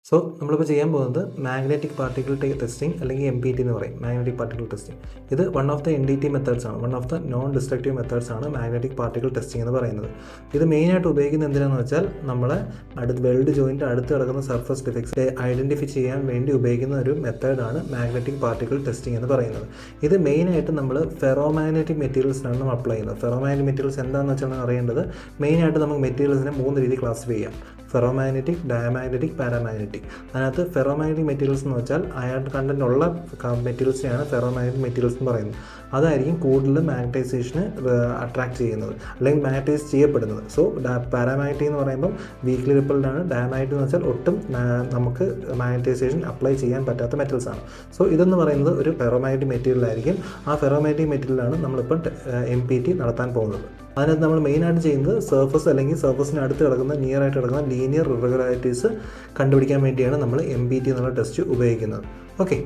So നമ്മളിപ്പോൾ ചെയ്യാൻ പോകുന്നത് മാഗ്നറ്റിക് പാർട്ടിക്കിൾ ടെസ്റ്റിംഗ് അല്ലെങ്കിൽ MPT എന്ന് പറയും, മാഗ്നറ്റിക് പാർട്ടിക്കിൾ ടെസ്റ്റിംഗ്. ഇത് one of the NDT methods ആണ്, one of the non destructive methods ആണ് മാഗ്നറ്റിക് പാർട്ടിക്കിൾ ടെസ്റ്റിംഗ് എന്ന് പറയുന്നത്. ഇത് മെയിനായിട്ട് ഉപയോഗിക്കുന്നത് എന്തിനാണെന്ന് വെച്ചാൽ നമ്മളെ വെൽഡ് ജോയിൻ്റ് അടുത്ത് കിടക്കുന്ന സർഫസ് ഡിഫക്ട്സ് ഐഡൻറ്റിഫൈ ചെയ്യാൻ വേണ്ടി ഉപയോഗിക്കുന്ന ഒരു മെത്തേഡാണ് മാഗ്നറ്റിക് പാർട്ടിക്കിൾ ടെസ്റ്റിംഗ് എന്ന് പറയുന്നത്. ഇത് മെയിനായിട്ട് നമ്മൾ ഫെറോമാഗ്നറ്റിക് മെറ്റീരിയൽസിനാണ് നമ്മൾ അപ്ലൈ ചെയ്യുന്നത്. ഫെറോമാഗ്നറ്റിക് മെറ്റീരിയൽസ് എന്താണെന്ന് വെച്ചാൽ അറിയേണ്ടത്, മെയിനായിട്ട് നമുക്ക് മെറ്റീരിയൽസിനെ 3 രീതി ക്ലാസിഫൈ ചെയ്യാം: ഫെറോമാഗ്നറ്റിക്, ഡയമാഗ്നറ്റിക്, പാരാമാഗ്നറ്റിക്. അതിനകത്ത് ഫെറോമാഗ്നറ്റിക് മെറ്റീരിയൽസ് എന്ന് വെച്ചാൽ അയൺ കണ്ടന്റ് ഉള്ള മെറ്റീരിയൽസിനെയാണ് ഫെറോമാഗ്നറ്റിക് മെറ്റീരിയൽസ് എന്ന് പറയുന്നത്. അതായിരിക്കും കൂടുതൽ മാഗ്നറ്റൈസേഷന് അട്രാക്ട് ചെയ്യുന്നത് അല്ലെങ്കിൽ മാഗ്നറ്റൈസ് ചെയ്യപ്പെടുന്നത്. സോ പാരാമാഗ്നറ്റിക് എന്ന് പറയുമ്പം വീക്ക്ലി റിപ്പൽഡ് ആണ്. ഡയമാഗ്നറ്റിക് എന്ന് വെച്ചാൽ ഒട്ടും നമുക്ക് മാഗ്നറ്റൈസേഷൻ അപ്ലൈ ചെയ്യാൻ പറ്റാത്ത മെറ്റൽസ് ആണ്. സോ ഇതെന്ന് പറയുന്നത് ഒരു ഫെറോമാഗ്നറ്റിക് മെറ്റീരിയൽ ആയിരിക്കും. ആ ഫെറോമാഗ്നറ്റിക് മെറ്റീരിയലാണ് നമ്മളിപ്പം MPT നടത്താൻ പോകുന്നത്. അതിനകത്ത് നമ്മൾ മെയിനായിട്ട് ചെയ്യുന്നത് സർഫസ് അല്ലെങ്കിൽ സർഫസിന് അടുത്ത് കിടക്കുന്ന നിയർ ആയിട്ട് കിടക്കുന്ന ലീനിയർ ഇറഗുലാരിറ്റീസ് കണ്ടുപിടിക്കാൻ വേണ്ടിയാണ് നമ്മൾ MPT എന്നുള്ള ടെസ്റ്റ് ഉപയോഗിക്കുന്നത്. ഓക്കെ,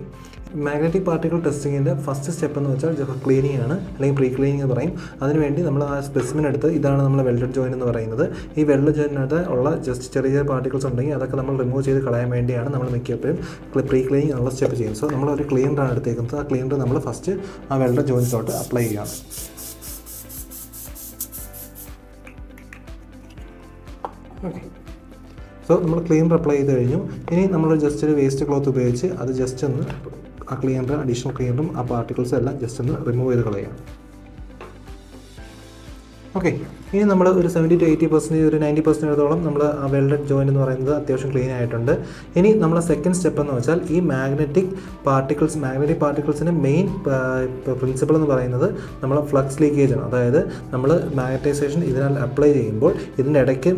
മാഗ്നറ്റിക് പാർട്ടിക്കിൾ ടെസ്റ്റിങ്ങിൻ്റെ ഫസ്റ്റ് സ്റ്റെപ്പ് എന്ന് വെച്ചാൽ ക്ലീനിങ് ആണ്, അല്ലെങ്കിൽ പ്രീ ക്ലീനിങ് എന്ന് പറയും. അതിനുവേണ്ടി നമ്മൾ ആ സ്പെസിമെൻ എടുത്ത്, ഇതാണ് നമ്മൾ വെൽഡഡ് ജോയിൻ എന്ന് പറയുന്നത്. ഈ വെൽഡഡ് ജോയിനകത്ത് ഉള്ള ജസ്റ്റ് ചെറിയ പാർട്ടിക്കിൾസ് ഉണ്ടെങ്കിൽ അതൊക്കെ നമ്മൾ റിമൂവ് ചെയ്ത് കളയാൻ വേണ്ടിയാണ് നമ്മൾ മിക്കപ്പോഴും പ്രീ ക്ലീനിങ് എന്നുള്ള സ്റ്റെപ്പ് ചെയ്യുന്നത്. സോ നമ്മളൊരു ക്ലീനറാണ് എടുത്തേക്കുന്നത്. ആ ക്ലീനർ നമ്മൾ ഫസ്റ്റ് ആ വെൽഡഡ് ജോയിൻസിലോട്ട് അപ്ലൈ ചെയ്യുകയാണ്. ഓക്കെ, സോ നമ്മൾ ക്ലീനർ അപ്ലൈ ചെയ്ത് കഴിഞ്ഞു. ഇനി നമ്മൾ ജസ്റ്റ് ഒരു വേസ്റ്റ് ക്ലോത്ത് ഉപയോഗിച്ച് അത് ജസ്റ്റ് ഒന്ന് ആ ക്ലീനർ, അഡീഷണൽ ക്ലീനറും ആ പാർട്ടിക്കിൾസും എല്ലാം ജസ്റ്റ് ഒന്ന് റിമൂവ് ചെയ്ത് കളയാം. ഓക്കെ, ഇനി നമ്മൾ ഒരു 70 to 80%, ഒരു 90% നമ്മൾ ആ വെൽഡഡ് ജോയിൻ്റ് എന്ന് പറയുന്നത് അത്യാവശ്യം ക്ലീൻ ആയിട്ടുണ്ട്. ഇനി നമ്മളെ സെക്കൻഡ് സ്റ്റെപ്പ് എന്ന് വെച്ചാൽ ഈ മാഗ്നറ്റിക് പാർട്ടിക്കിൾസിൻ്റെ മെയിൻ പ്രിൻസിപ്പിൾ എന്ന് പറയുന്നത് നമ്മൾ ഫ്ലക്സ് ലീക്കേജ് ആണ്. അതായത് നമ്മൾ മാഗ്നറ്റൈസേഷൻ ഇതിനാൽ അപ്ലൈ ചെയ്യുമ്പോൾ ഇതിൻ്റെ ഇടയ്ക്ക്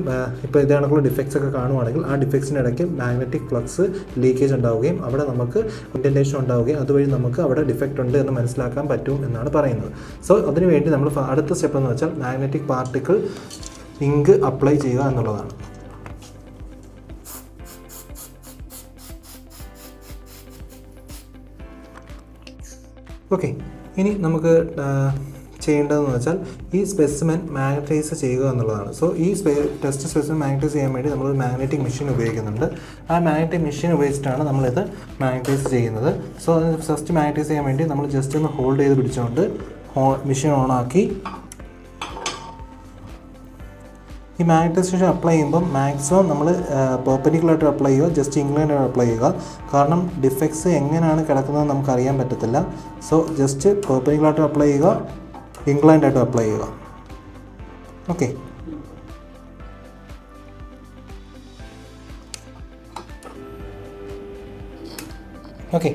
ഇപ്പോൾ ഇതാണെന്നുള്ള ഡിഫക്ട്സ് ഒക്കെ കാണുവാണെങ്കിൽ ആ ഡിഫക്ട്സിൻ്റെ ഇടയ്ക്ക് മാഗ്നറ്റിക് ഫ്ലക്സ് ലീക്കേജ് ഉണ്ടാവുകയും അവിടെ നമുക്ക് ഇൻഡൻറ്റേഷൻ ഉണ്ടാവുകയും അതുവഴി നമുക്ക് അവിടെ ഡിഫക്റ്റ് ഉണ്ട് എന്ന് മനസ്സിലാക്കാൻ പറ്റും എന്നാണ് പറയുന്നത്. സോ അതിനുവേണ്ടി നമ്മൾ അടുത്ത സ്റ്റെപ്പ് എന്ന് വെച്ചാൽ മാഗ്നറ്റിക് പാർട്ടിക്കിൾ ഇങ്ക് അപ്ലൈ ചെയ്യുക എന്നുള്ളതാണ്. ഓക്കെ, ഇനി നമുക്ക് ചെയ്യേണ്ടതെന്ന് വെച്ചാൽ ഈ സ്പെസിമെൻ മാഗ്നറ്റൈസ് ചെയ്യുക എന്നുള്ളതാണ്. സോ ഈ ടെസ്റ്റ് സ്പെസിമെൻ മാഗ്നറ്റൈസ് ചെയ്യാൻ വേണ്ടി നമ്മളൊരു മാഗ്നറ്റിക് മെഷീൻ ഉപയോഗിക്കുന്നുണ്ട്. ആ മാഗ്നറ്റിക് മെഷീൻ ഉപയോഗിച്ചിട്ടാണ് നമ്മളിത് മാഗ്നറ്റൈസ് ചെയ്യുന്നത്. സോ അത് ഫസ്റ്റ് മാഗ്നറ്റൈസ് ചെയ്യാൻ വേണ്ടി നമ്മൾ ജസ്റ്റ് ഒന്ന് ഹോൾഡ് ചെയ്ത് പിടിച്ചുകൊണ്ട് മെഷീൻ ഓണാക്കി ഈ മാഗ്നറ്റൈസേഷൻ അപ്ലൈ ചെയ്യുമ്പം മാക്സിമം നമ്മൾ പെർപെൻഡിക്കുലറായിട്ട് അപ്ലൈ ചെയ്യുക, ജസ്റ്റ് ഇൻക്ലൈൻഡ് അപ്ലൈ ചെയ്യുക. കാരണം ഡിഫക്ട്സ് എങ്ങനെയാണ് കിടക്കുന്നത് നമുക്ക് അറിയാൻ പറ്റത്തില്ല. സോ ജസ്റ്റ് പെർപെൻഡിക്കുലറായിട്ട് അപ്ലൈ ചെയ്യുക, ഇൻക്ലൈൻഡ് ആയിട്ട് അപ്ലൈ ചെയ്യുക. ഓക്കെ, ഓക്കെ,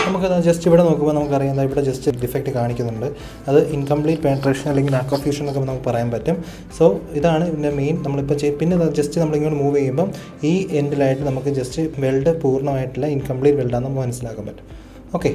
നമുക്കത് ജസ്റ്റ് ഇവിടെ നോക്കുമ്പോൾ നമുക്കറിയാം ഇവിടെ ജസ്റ്റ് ഡിഫക്റ്റ് കാണിക്കുന്നുണ്ട്. അത് ഇൻകംപ്ലീറ്റ് പെനെട്രേഷൻ അല്ലെങ്കിൽ ലാക്ക് ഓഫ് ഫ്യൂഷൻ എന്നൊക്കെ നമുക്ക് പറയാൻ പറ്റും. സോ ഇതാണ് ഇതിൻ്റെ മെയിൻ നമ്മളിപ്പോൾ പിന്നെ ജസ്റ്റ് നമ്മളിങ്ങോട്ട് മൂവ് ചെയ്യുമ്പം ഈ എൻഡിലായിട്ട് നമുക്ക് ജസ്റ്റ് വെൽഡ് പൂർണ്ണമായിട്ടുള്ള ഇൻകംപ്ലീറ്റ് വെൽഡാണെന്ന് നമുക്ക് മനസ്സിലാക്കാൻ പറ്റും. ഓക്കെ.